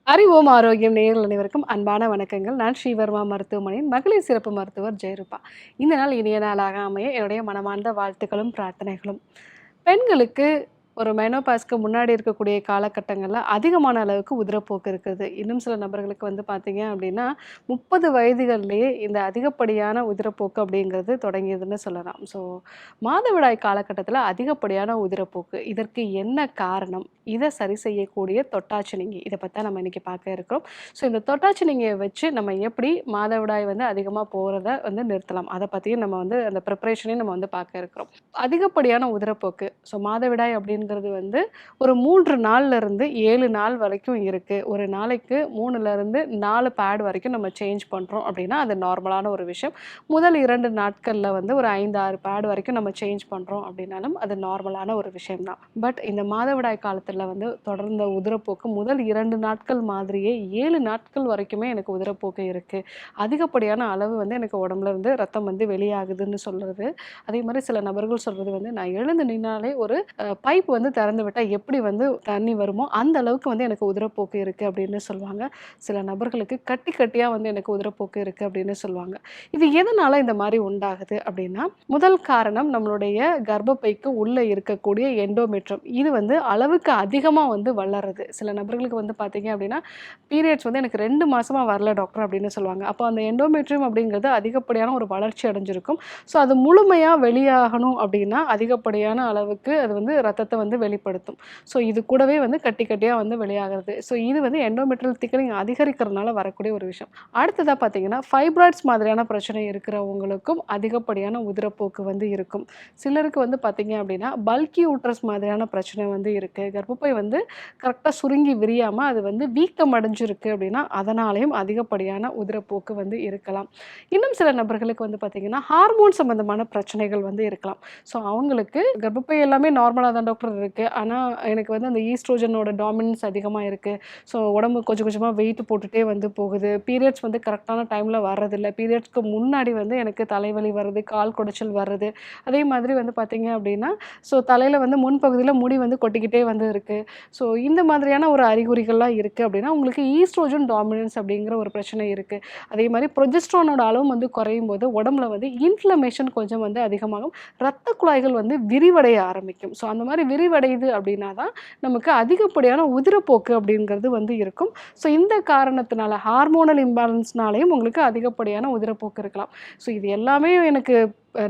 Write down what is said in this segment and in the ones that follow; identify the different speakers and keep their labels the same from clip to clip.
Speaker 1: அறிவோம் ஆரோக்கியம் நேயர்கள் அனைவருக்கும் அன்பான வணக்கங்கள். நான் ஸ்ரீவர்மா மருத்துவமனையின் மகளிர் சிறப்பு மருத்துவர் ஜெயரூபா. இந்த நாள் இனிய நாளாக அமைய என்னுடைய மனமார்ந்த வாழ்த்துக்களும், பிரார்த்தனைகளும். பெண்களுக்கு ஒரு மெனோபாஸ்க்கு முன்னாடி இருக்கக்கூடிய காலகட்டங்கள்ல அதிகமான அளவுக்கு உதிரப்போக்கு இருக்குது. இன்னும் சில நபர்களுக்கு வந்து பார்த்தீங்க அப்படின்னா, 30 வயதுகள்லயே இந்த அதிகப்படியான உதிரப்போக்கு அப்படிங்கிறது தொடங்கியதுன்னு சொல்லலாம். ஸோ மாதவிடாய் காலகட்டத்தில அதிகப்படியான உதிரப்போக்கு. இதற்கு என்ன காரணம்? இத சரி செய்யக்கூடிய தொட்டாச்சினிங்கி. இத பத்தி தான் நம்ம இன்னைக்கு பார்க்க இருக்கிறோம். ஸோ இந்த தொட்டாச்சினிங்கிய வச்சு நம்ம எப்படி மாதவிடாய் வந்து அதிகமா போறத வந்து நிறுத்தலாம்? அத பத்தியும் நம்ம வந்து அந்த ப்ரிப்பரேஷனையும் நம்ம வந்து பார்க்க இருக்கிறோம். அதிகப்படியான உதிரப்போக்கு. ஸோ மாதவிடாய் அப்படிங்கிறது வந்து ஒரு 3 நாள்ல இருந்து 7 நாள் வரைக்கும் இருக்கு. ஒரு நாளைக்கு 3ல இருந்து 4 பேட் வரைக்கும் நம்ம சேஞ்ச் பண்றோம் அப்படின்னா, அது நார்மலான ஒரு விஷயம். முதல் 2 நாட்கள்ல வந்து ஒரு 5, 6 பேட் வரைக்கும் நம்ம சேஞ்ச் பண்றோம் அப்படின்னாலும், அது நார்மலான ஒரு விஷயம் தான். பட் இந்த மாதவிடாய் காலத்துல வந்து தொடர்ந்த உதிரப்போக்கு முதல் 2 நாட்கள் மாதிரியே 7 நாட்கள் வரைக்குமே எனக்கு உதிரப்போக்கு இருக்கு. அதிகப்படியான அளவு வந்து எனக்கு உடம்புல இருந்து ரத்தம் வந்து வெளியாகுதுன்னு சொல்றது. அதே மாரி சில நபர்கள் சொல்றது வந்து, நான் எழுந்து நின்னாலே ஒரு பைப் வந்து திறந்து விட்டா எப்படி வந்து தண்ணி வருமோ, அந்த அளவுக்கு வந்து எனக்கு உதிரப்போக்கு இருக்கு அப்படின்னு சொல்லுவாங்க. சில நபர்களுக்கு கட்டி கட்டியா வந்து எனக்கு உதிரப்போக்கு இருக்கு அப்படின்னு சொல்லுவாங்க. இது எதனால இந்த மாரி உண்டாகுது அப்படின்னா, முதல் காரணம் நம்மளுடைய கர்ப்பப்பைக்கு உள்ள இருக்கக்கூடிய எண்டோமெட்ரியம். இது வந்து அளவுக்கு அதிகமா வந்து வளருது. சில நபர்களுக்கு வந்து பார்த்தீங்க அப்படின்னா, பீரியட்ஸ் வந்து எனக்கு 2 மாசமா வரல டாக்டர் அப்படின்னு சொல்லுவாங்க. அப்போ அந்த எண்டோமெட்ரியம் அப்படிங்கிறது அதிகப்படியான ஒரு வளர்ச்சி அடைஞ்சிருக்கும். ஸோ அது முழுமையா வெளியாகணும் அப்படின்னா, அதிகப்படியான அளவுக்கு அது வந்து ரத்தத்த வந்து வெளிப்படுத்தும். ஸோ இது கூடவே வந்து கட்டி கட்டியா வந்து வெளியாகிறது. ஸோ இது வந்து எண்டோமெட்ரியல் திக்னிங் அதிகரிக்கிறதுனால வரக்கூடிய ஒரு விஷயம். அடுத்ததா பார்த்தீங்கன்னா, ஃபைப்ராய்ட்ஸ் மாதிரியான பிரச்சனை இருக்கிறவங்களுக்கும் அதிகப்படியான உதிரப்போக்கு வந்து இருக்கும். சிலருக்கு வந்து பார்த்தீங்க அப்படின்னா, பல்கி யூட்ரஸ் மாதிரியான பிரச்சனை வந்து இருக்கு. கர்ப்பப்பை வந்து கரெக்ட்டா சுருங்கி விரியாம அது வந்து வீக்கம் அடைஞ்சிருக்கு அப்படின்னா, அதனாலேயும் அதிகப்படியான உதிரப்போக்கு வந்து இருக்கலாம். இன்னும் சில நபர்களுக்கு வந்து பார்த்தீங்கன்னா, ஹார்மோன் சம்மந்தமான பிரச்சனைகள் வந்து இருக்கலாம். ஸோ அவங்களுக்கு கர்ப்பப்பை எல்லாமே நார்மலா தான் டாக்டர் இருக்கு. ஆனா எனக்கு வந்து அந்த ஈஸ்ட்ரோஜனோட டாமினன்ஸ் அதிகமா இருக்கு. ஸோ உடம்பு கொஞ்சம் கொஞ்சமா வெயிட் போட்டுட்டே வந்து போகுது. பீரியட்ஸ் வந்து கரெக்ட்டான டைம்ல வர்றதில்ல. பீரியட்ஸ்க்கு முன்னாடி வந்து எனக்கு தலைவலி வருது, கால் குடைச்சல் வருது. அதே மாதிரி வந்து பார்த்தீங்க அப்படின்னா, ஸோ தலையில வந்து முன்பகுதியில முடி வந்து கொட்டிக்கிட்டே வந்து இருக்கு. ஸோ இந்த மாதிரியான ஒரு அறிகுறிகள்லாம் இருக்கு அப்படின்னா, உங்களுக்கு ஈஸ்ட்ரோஜன் டாமினன்ஸ் அப்படிங்கிற ஒரு பிரச்சனை இருக்கு. அதே மாரி புரொஜெஸ்ட்ரானோட அளவும் வந்து குறையும்போது, உடம்புல வந்து இன்ஃப்ளமேஷன் கொஞ்சம் வந்து அதிகமாகும். ரத்த குழாய்கள் வந்து விரிவடைய ஆரம்பிக்கும். ஸோ அந்த மாரி விரிவடையுது அப்படின்னா தான், நமக்கு அதிகப்படியான உதிரப்போக்கு அப்படிங்கிறது வந்து இருக்கும். ஸோ இந்த காரணத்தினால ஹார்மோனல் இம்பேலன்ஸ்னாலயும் உங்களுக்கு அதிகப்படியான உதிரப்போக்கு இருக்கலாம். ஸோ இது எல்லாமே எனக்கு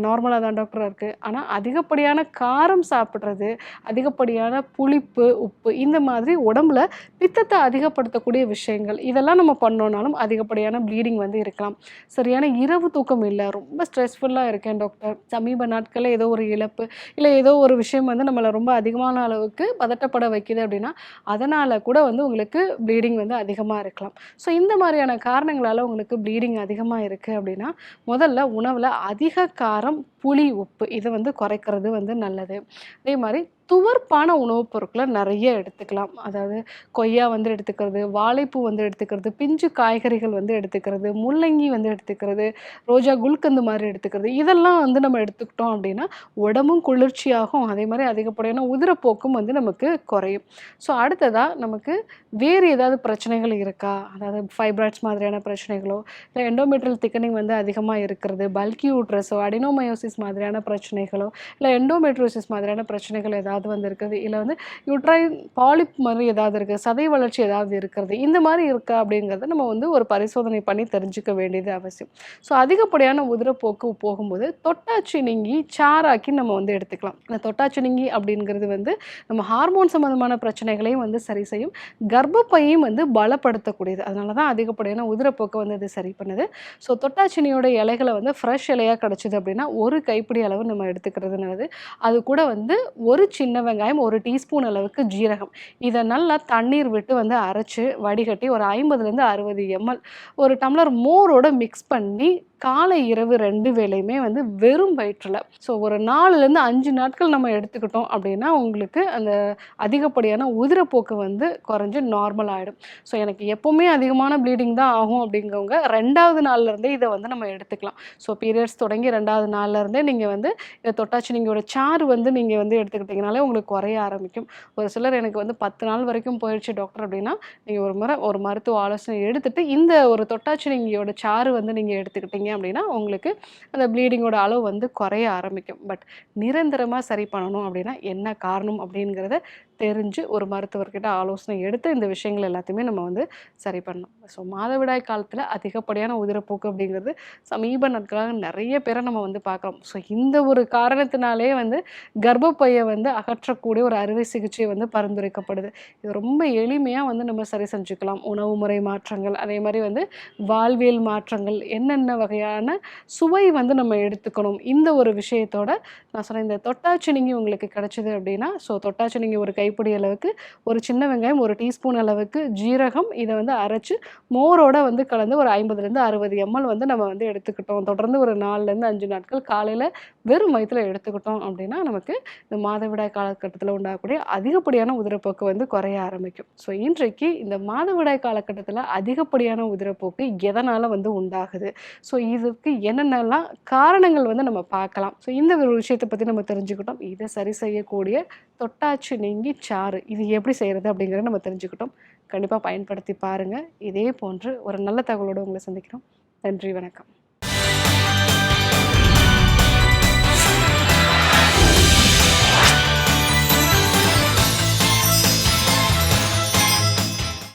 Speaker 1: நார்மலா தான் டாக்டர் இருக்கு. ஆனா அதிகப்படியான காரம் சாப்பிடுறது, அதிகப்படியான புளிப்பு, உப்பு இந்த மாதிரி உடம்புல பித்தத்த அதிகப்படுத்தக்கூடிய விஷயங்கள். இதெல்லாம் நம்ம பண்ணோம்னாலும் அதிகப்படியான ப்ளீடிங் வந்து இருக்கலாம். சரியான இரவு தூக்கம் இல்ல. ரொம்ப ஸ்ட்ரெஸ்ஃபுல்லா இருக்கேன் டாக்டர். சமீப நாட்கள்ல ஏதோ ஒரு இழப்பு, இல்ல ஏதோ ஒரு விஷயம் வந்து நம்மள ரொம்ப அதிகமான அளவுக்கு பதட்டப்பட வைக்குது அப்படின்னா, அதனால கூட வந்து உங்களுக்கு ப்ளீடிங் வந்து அதிகமா இருக்கலாம். ஸோ இந்த மாரியான காரணங்களால உங்களுக்கு ப்ளீடிங் அதிகமா இருக்கு அப்படின்னா, முதல்ல உணவுல அதிக காரம், புளி, உப்பு இத வந்து குறைக்கிறது வந்து நல்லது. அதே மாரி துவர்ப்பான உணவுப் பொருட்கள நெறைய எடுத்துக்கலாம். அதாவது கொய்யா வந்து எடுத்துக்கிறது, வாழைப்பூ வந்து எடுத்துக்கிறது, பிஞ்சு காய்கறிகள் வந்து எடுத்துக்கிறது, முள்ளங்கி வந்து எடுத்துக்கிறது, ரோஜா குல்கந்து மாரி எடுத்துக்கிறது. இதெல்லாம் வந்து நம்ம எடுத்துக்கிட்டோம் அப்டின்னா, உடம்பும் குளிர்ச்சியாகும். அதே மாரி அதிகப்படியான உதிரப்போக்கும் வந்து நமக்கு குறையும். ஸோ அடுத்ததா நமக்கு வேறு ஏதாவது பிரச்சனைகள் இருக்கா? அதாவது ஃபைப்ராய்ட்ஸ் மாதிரியான பிரச்சனைகளோ, இல்ல எண்டோமெட்ரியல் திக்கனிங் வந்து அதிகமா இருக்கிறது, பல்கி யூட்ரஸோ, அடினோமயோசிஸ் மாதிரியான பிரச்சனைகளோ, இல்ல எண்டோமெட்ரியோசிஸ் மாதிரியான பிரச்சனைகள் ஏதாவது வந்து இருக்குது, இல்ல வந்து யூட்ரைன் பாலிப் மாரி ஏதாவது இருக்கு, சதை வளர்ச்சி ஏதாவது இருக்கிறது, இந்த மாரி இருக்கா அப்படிங்கிறத நம்ம வந்து ஒரு பரிசோதனை பண்ணி தெரிஞ்சுக்க வேண்டியது அவசியம். ஸோ அதிகப்படியான உதிரப்போக்கு போகும்போது தொட்டாச்சினுங்கி சாறாக்கி நம்ம வந்து எடுத்துக்கலாம். அந்த தொட்டாச்சினுங்கி அப்படிங்கிறது வந்து நம்ம ஹார்மோன் சம்மந்தமான பிரச்சனைகளையும் வந்து சரி செய்யும். கர்ப்பப்பையும் வந்து பலப்படுத்தக்கூடியது. அதனால தான் அதிகப்படியான உதிரப்போக்க வந்து இது சரி பண்ணுது. ஸோ தொட்டாச்சினியோட இலைகள வந்து ஃப்ரெஷ் இலையா கிடைச்சது அப்படின்னா, 1 கைப்பிடி அளவு நம்ம எடுத்துக்கிறது நல்லது. அது கூட வந்து 1 சின்ன வெங்காயம், 1 டீஸ்பூன் அளவுக்கு ஜீரகம். இத நல்லா தண்ணீர் விட்டு வந்து அரைச்சு, வடிகட்டி ஒரு 50லேருந்து 60 எம்எல் ஒரு டம்ளர் மோரோட மிக்ஸ் பண்ணி காலை, இரவு 2 வேளையுமே வந்து வெறும் வயிற்றில. ஸோ ஒரு 4லேருந்து 5 நாட்கள் நம்ம எடுத்துக்கிட்டோம் அப்படின்னா, உங்களுக்கு அந்த அதிகப்படியான உதிரப்போக்கு வந்து குறைஞ்சு நார்மல் ஆயிடும். ஸோ எனக்கு எப்பவுமே அதிகமான ப்ளீடிங் தான் ஆகும் அப்படிங்கிறவங்க 2வது நாள்லேருந்தே இத வந்து நம்ம எடுத்துக்கலாம். ஸோ பீரியட்ஸ் தொடங்கி 2வது நாள்லேருந்தே நீங்க வந்து இந்த தொட்டாச்சினிங்கியோட சாறு வந்து நீங்க வந்து எடுத்துக்கிட்டீங்கனாலே உங்களுக்கு குறைய ஆரம்பிக்கும். ஒரு சிலர் எனக்கு வந்து 10 நாள் வரைக்கும் போயிருச்சு டாக்டர் அப்படின்னா, நீங்க ஒரு முறை ஒரு மருத்துவ ஆலோசனை எடுத்துட்டு, இந்த ஒரு தொட்டாச்சினிங்கியோட சாறு வந்து நீங்க எடுத்துக்கிட்டீங்க அப்படின்னா, உங்களுக்கு அந்த ப்ளீடிங்கோட அளவு வந்து குறைய ஆரம்பிக்கும். பட் நிரந்தரமா சரி பண்ணணும் அப்படின்னா, என்ன காரணம் அப்படிங்கிறத தெரிஞ்சு ஒரு மருத்துவர்கிட்ட ஆலோசனை எடுத்து இந்த விஷயங்கள் எல்லாத்தையுமே நம்ம வந்து சரி பண்ணணும். ஸோ மாதவிடாய் காலத்தில அதிகப்படியான உதிரப்போக்கு அப்படிங்கிறது சமீப நாட்களாக நெறைய பேர நம்ம வந்து பார்க்குறோம். ஸோ இந்த ஒரு காரணத்தினாலே வந்து கர்ப்பப்பைய வந்து அகற்றக்கூடிய ஒரு அறுவை சிகிச்சை வந்து பரிந்துரைக்கப்படுது. இது ரொம்ப எளிமையா வந்து நம்ம சரி செஞ்சுக்கலாம். உணவு முறை மாற்றங்கள், அதே மாரி வந்து வாழ்வியல் மாற்றங்கள், என்னென்ன வகையான சுவை வந்து நம்ம எடுத்துக்கணும். இந்த ஒரு விஷயத்தோட நான் சொன்னேன் இந்த தொட்டாச்சினிங்கி உங்களுக்கு கிடைச்சது அப்படின்னா, ஸோ தொட்டாச்சினிங்கி ஒரு கைப்பிடி அளவுக்கு, ஒரு சின்ன வெங்காயம் 1 டீஸ்பூன் அளவுக்கு ஜீரகம், இத வந்து அரைச்சு மோரோட வந்து கலந்து ஒரு 50லேருந்து 60 எம்எல் வந்து நம்ம வந்து எடுத்துக்கிட்டோம். தொடர்ந்து ஒரு 4லேருந்து 5 நாட்கள் காலையில வெறும் வயித்துல எடுத்துக்கிட்டோம் அப்படின்னா, நமக்கு இந்த மாதவிடாய் காலகட்டத்தில உண்டாகக்கூடிய அதிகப்படியான உதிரப்போக்கு வந்து குறைய ஆரம்பிக்கும். ஸோ இன்றைக்கு இந்த மாதவிடாய் காலகட்டத்தில அதிகப்படியான உதிரப்போக்கு எதனால வந்து உண்டாகுது? ஸோ இதுக்கு என்னென்னலாம் காரணங்கள் வந்து நம்ம பார்க்கலாம். ஸோ இந்த ஒரு விஷயத்த பத்தி நம்ம தெரிஞ்சுக்கிட்டோம். இத சரி செய்யக்கூடிய தொட்டாச்சி நீங்கி சாறு இது எப்படி செய்றது அப்படிங்கிறத நம்ம தெரிஞ்சுக்கிட்டோம். கண்டிப்பா பயன்படுத்தி பாருங்க. இதே போன்று ஒரு நல்ல தகவலோட உங்கள சந்திக்கிறோம். நன்றி, வணக்கம்.